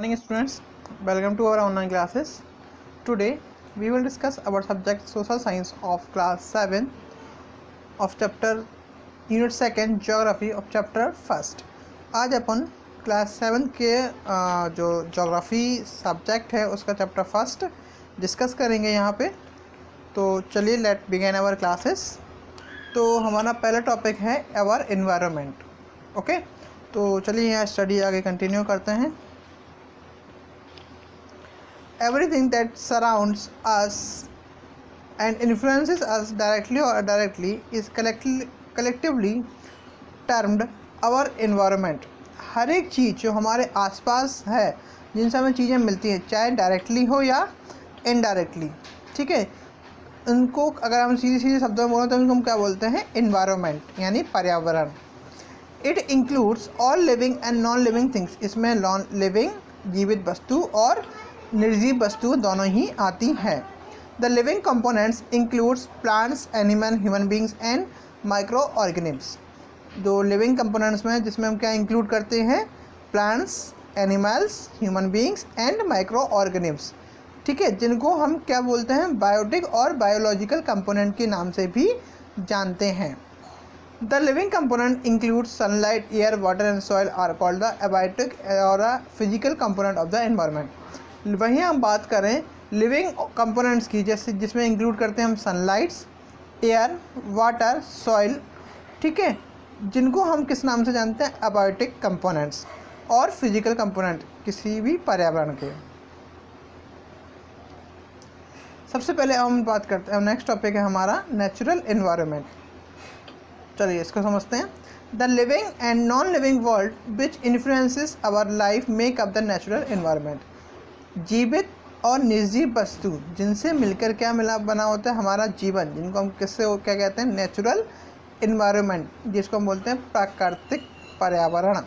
morning students, welcome to our online classes. Today we will discuss our subject social science of class 7 of chapter unit 2 geography of chapter 1st. आज अपन class 7 के जो geography subject है उसका chapter 1st discuss करेंगे यहाँ पे। तो चलिए लेट बिगिन आवर क्लासेस। तो हमारा पहला टॉपिक है आवर एनवायरनमेंट। ओके, तो चलिए यहाँ स्टडी आगे कंटिन्यू करते हैं। Everything that surrounds us and influences us directly or indirectly is collectively termed our environment. हर एक चीज़ जो हमारे आसपास है, जिनसे हमें चीज़ें मिलती हैं, चाहे डायरेक्टली हो या इनडायरेक्टली, ठीक है, उनको अगर हम सीधे सीधे शब्दों में बोलें तो उनको हम क्या बोलते हैं? एनवायरनमेंट यानी पर्यावरण। It includes all living and non living things. इसमें नॉन लिविंग जीवित वस्तु और निर्जीव वस्तु दोनों ही आती हैं। The living components includes plants, animal, human beings and micro organisms. दो लिविंग कंपोनेंट्स में जिसमें हम क्या इंक्लूड करते हैं? Plants, animals, human beings and micro organisms, ठीक है, जिनको हम क्या बोलते हैं? बायोटिक और बायोलॉजिकल कंपोनेंट के नाम से भी जानते हैं। The living component includes sunlight, air, water and soil are called the abiotic और physical component of the environment. वहीं हम बात करें लिविंग कंपोनेंट्स की, जैसे जिसमें इंक्लूड करते हैं हम सनलाइट्स, एयर, वाटर, सॉइल, ठीक है, जिनको हम किस नाम से जानते हैं? अबायोटिक कंपोनेंट्स और फिजिकल कंपोनेंट किसी भी पर्यावरण के। सबसे पहले हम बात करते हैं, नेक्स्ट टॉपिक है हमारा नेचुरल एनवायरनमेंट। चलिए इसको समझते हैं। The living and non living world which influences our life make up the natural environment. जीवित और निर्जीव वस्तु जिनसे मिलकर क्या मिला बना होता है? हमारा जीवन, जिनको हम किससे क्या कहते हैं? नेचुरल एनवायरनमेंट, जिसको हम बोलते हैं प्राकृतिक पर्यावरण।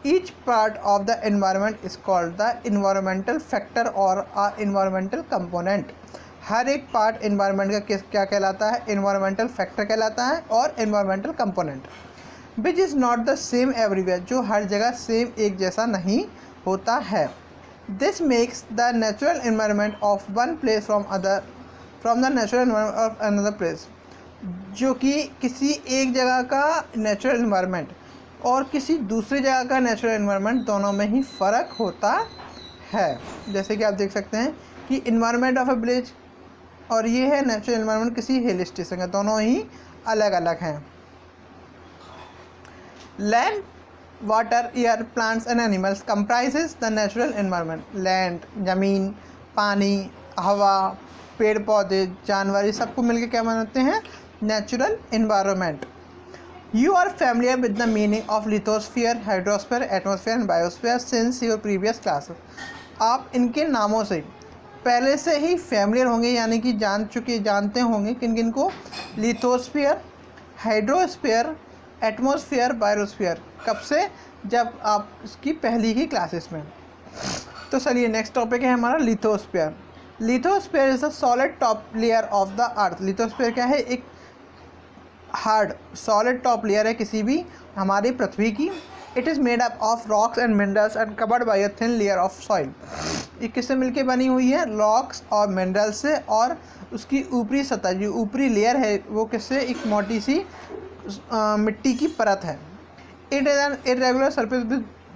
Each part of the environment is called the environmental factor और एनवायरमेंटल कंपोनेंट। हर एक पार्ट एनवायरनमेंट का क्या कहलाता है? एनवायरमेंटल फैक्टर कहलाता है और environmental component. Which is not the same everywhere, जो हर जगह सेम एक जैसा नहीं होता है। This makes the natural environment of one place from the natural environment of another place। जो कि किसी एक जगह का नेचुरल एनवायरनमेंट और किसी दूसरी जगह का नेचुरल एनवायरनमेंट दोनों में ही फ़र्क होता है। जैसे कि आप देख सकते हैं कि एनवायरनमेंट ऑफ ए विलेज और ये है नेचुरल एनवायरनमेंट किसी हिल स्टेशन का, दोनों ही अलग अलग हैं। Land, water, air, plants and animals comprises the natural environment. Land, ज़मीन, पानी, हवा, पेड़ पौधे, जानवर, ये सबको मिलकर क्या बनाते हैं? Natural environment. You are familiar with the meaning of lithosphere, hydrosphere, atmosphere and biosphere since your previous class. आप इनके नामों से पहले से ही फैमिलियर होंगे, यानी कि जानते होंगे किन किन को? Lithosphere, hydrosphere, atmosphere, biosphere. कब से? जब आप इसकी पहली ही क्लासेस में। तो चलिए नेक्स्ट टॉपिक है हमारा lithosphere. Lithosphere is the solid top layer of the earth. Lithosphere क्या है? एक हार्ड सॉलिड टॉप लेयर है किसी भी हमारी पृथ्वी की। It is made up of rocks and minerals and covered by a thin layer of soil. ये किससे मिलके बनी हुई है? रॉक्स और मिनरल से, और उसकी ऊपरी सतह जो ऊपरी लेयर है वो किससे? एक मोटी सी मिट्टी की परत है। It is an irregular surface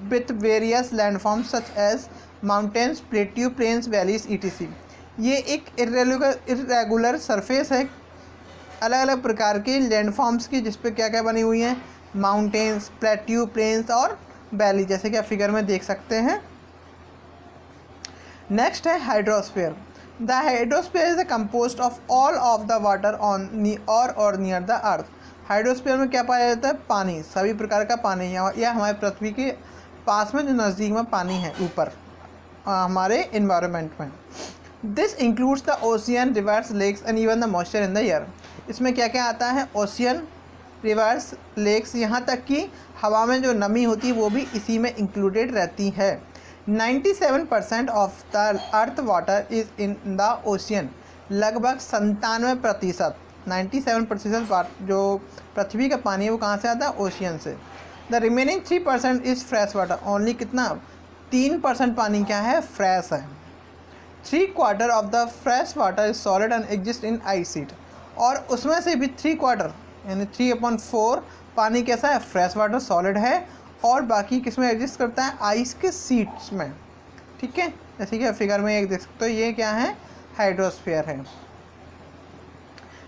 with various landforms such as mountains, plateau, plains, valleys etc। ये एक इरेगुलर सरफेस है अलग अलग प्रकार के लैंडफॉर्म्स की, जिस पे क्या क्या बनी हुई हैं? माउंटेन्स, प्लेट्यू, प्लेन्स और वैली, जैसे कि आप फिगर में देख सकते हैं। नेक्स्ट है hydrosphere. The hydrosphere is composed of all of the water on और नियर द अर्थ। हाइड्रोस्फीयर में क्या पाया जाता है? पानी, सभी प्रकार का पानी, या हमारे पृथ्वी के पास में जो नज़दीक में पानी है ऊपर हमारे इन्वायरमेंट में। This includes the ocean, rivers, lakes and even the moisture in the air. इसमें क्या क्या आता है? ओशियन, रिवर्स, लेक्स, यहाँ तक कि हवा में जो नमी होती है वो भी इसी में इंक्लूडेड रहती है। 97% of the earth water is in the ocean. लगभग 97%, 97% जो पृथ्वी का पानी है वो कहाँ से आता है? ओशियन से। The remaining 3% is fresh water. Only कितना? 3% पानी क्या है, फ्रेश है। 3/4 of the fresh water is solid and exist in ice sheet, और उसमें से भी 3/4 यानी 3/4 पानी कैसा है, फ्रेश वाटर सॉलिड है, और बाकी किस में एग्जिस्ट करता है, आइस के शीट्स में। ठीक है, जैसे कि फिगर में एक देख सकते हो, ये क्या है, हाइड्रोस्फीयर है।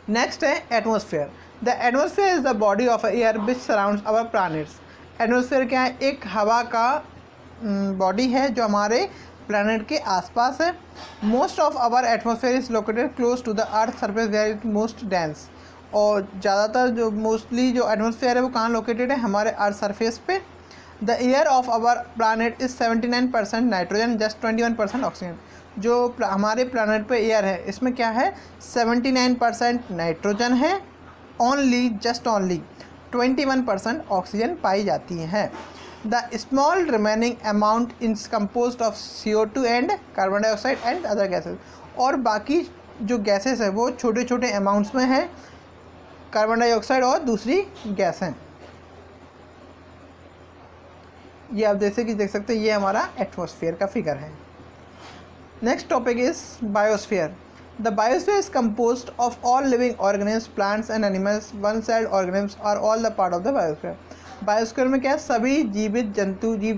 नेक्स्ट है atmosphere. The atmosphere is the body of air which surrounds our planets. Atmosphere क्या है, एक हवा का बॉडी है जो हमारे प्लैनेट के आसपास है। Most of our atmosphere is located close to the earth surface where it most dense, और ज़्यादातर जो मोस्टली जो एटमॉस्फेयर है वो कहाँ लोकेटेड है, हमारे अर्थ सरफेस पे। The air of our planet is 79% nitrogen, just 21% oxygen. जो हमारे प्लैनेट पे एयर है इसमें क्या है, 79% नाइट्रोजन है, ओनली जस्ट ओनली 21% ऑक्सीजन पाई जाती है। The small remaining amount is compose of CO2 and carbon dioxide and other gases, और बाकी जो गैसेस है वो छोटे छोटे अमाउंट्स में है, कार्बन डाइऑक्साइड और दूसरी गैस हैं। ये आप जैसे कि देख सकते हैं, ये हमारा एटमॉस्फेयर का फिगर है। Next topic is biosphere. The biosphere is composed of all living organisms, plants and animals, one celled organisms are all the part of the biosphere. Biosphere में क्या है, सभी जीव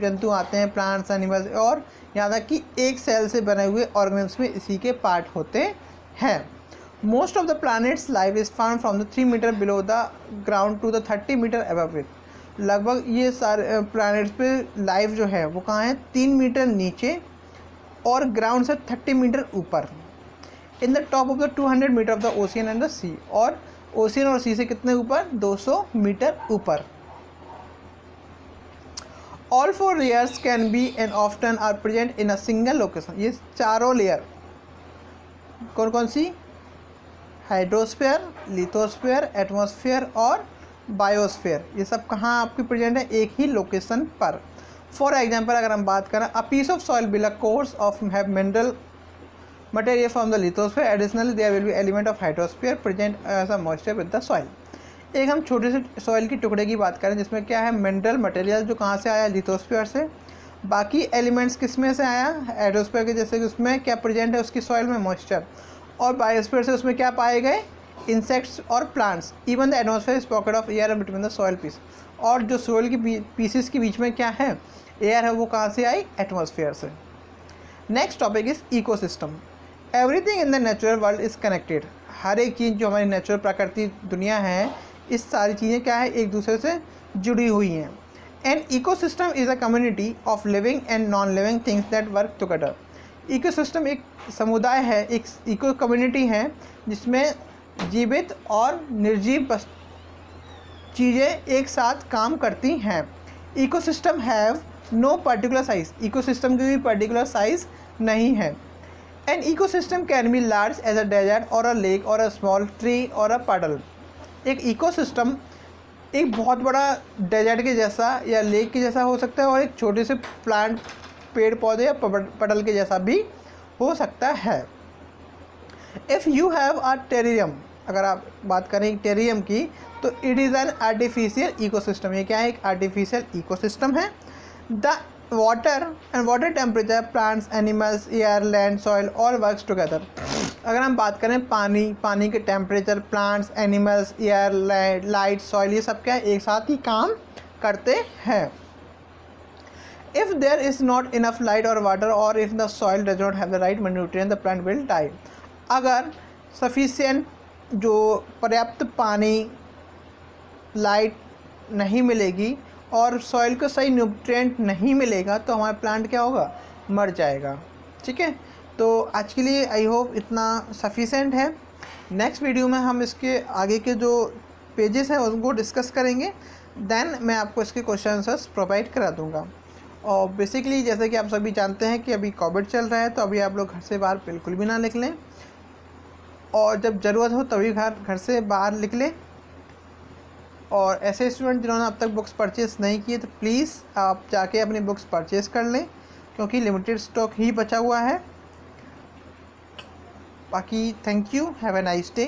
जंतु आते हैं, प्लांट्स, एनिमल्स, और यहाँ तक कि एक सेल से बने हुए ऑर्गेनिम्स में इसी के पार्ट होते हैं। Most of the planet's life is found from the 3 meter below the ground to the 30 meter above it. लगभग ये सारे प्लैनेट्स पे लाइफ जो है वो कहाँ है, 3 मीटर नीचे और ग्राउंड से 30 मीटर ऊपर। In the top of the 200 metre of the ocean and the sea, और ओशियन और सी से कितने ऊपर, 200 मीटर ऊपर। All 4 layers can be and often are present in a single location. ये चारों लेयर कौन कौन सी, हाइड्रोस्फीयर, लिथोस्फीयर, एटमॉस्फेयर और बायोस्फीयर, ये सब कहाँ आपकी प्रेजेंट है, एक ही लोकेशन पर। फॉर एग्जाम्पल अगर हम बात करें, a piece of soil will a course of have mineral material from the lithosphere, additionally there will be element of hydrosphere present as a moisture with the soil. एक हम छोटे से soil की टुकड़े की बात करें जिसमें क्या है, मिनरल मटेरियल जो कहाँ से आया, लिथोस्फीयर से। बाकी एलिमेंट्स किस में से आया, हाइड्रोस्फीयर के, जैसे कि उसमें क्या प्रेजेंट है उसकी सॉइल में, मॉइस्चर। और बायोस्फीयर से उसमें क्या पाए गए, इंसेक्ट्स और plants. Even the atmosphere is pocket of air between the soil piece, और जो सॉइल की पीसेस के बीच में क्या है, एयर है, वो कहाँ से आई, एटमॉस्फेयर से। Next topic is ecosystem. Everything in the natural world is connected. हर एक चीज़ जो हमारी नेचुरल प्राकृतिक दुनिया है, इस सारी चीज़ें क्या है, एक दूसरे से जुड़ी हुई हैं। An ecosystem is a community of living and non living things that work together. Ecosystem एक समुदाय है, एक इको कम्युनिटी है जिसमें जीवित और निर्जीव चीज़ें एक साथ काम करती हैं। Ecosystem have no particular size. Ecosystem की भी पर्टिकुलर साइज नहीं है। An ecosystem can be large as a desert or a lake और अ स्मॉल ट्री और अ पडल। एक इकोसिस्टम एक बहुत बड़ा डेजर्ट के जैसा या लेक के जैसा हो सकता है, और एक छोटे से प्लांट, पेड़ पौधे या पडल के जैसा भी हो सकता है। इफ़ यू हैव अ टेरियम, अगर आप बात करें टेरियम की, तो it is an artificial ecosystem. ये क्या है, एक आर्टिफिशियल इकोसिस्टम है। The water and water temperature, plants, animals, air, land, soil all works together. अगर हम बात करें पानी के temperature, plants, animals, air, light, soil, ये सब क्या है, एक साथ ही काम करते हैं। If there is not enough light और वाटर, और if the soil does not have the right nutrient, the plant will die. अगर सफिशिएंट जो पर्याप्त पानी, लाइट नहीं मिलेगी और सॉइल को सही न्यूट्रिएंट नहीं मिलेगा, तो हमारा प्लांट क्या होगा, मर जाएगा। ठीक है, तो आज के लिए आई होप इतना सफिशेंट है। नेक्स्ट वीडियो में हम इसके आगे के जो पेजेस हैं उनको डिस्कस करेंगे, देन मैं आपको इसके क्वेश्चन आंसर्स प्रोवाइड करा दूंगा। और बेसिकली जैसे कि आप सभी जानते हैं कि अभी कोविड चल रहा है, तो अभी आप लोग घर से बाहर बिल्कुल भी ना निकलें, और जब ज़रूरत हो तभी घर से बाहर निकलें। और ऐसे स्टूडेंट जिन्होंने अब तक बुक्स परचेज़ नहीं किए, तो प्लीज़ आप जाके अपनी बुक्स परचेज़ कर लें, क्योंकि लिमिटेड स्टॉक ही बचा हुआ है। बाकी thank you, have a nice day.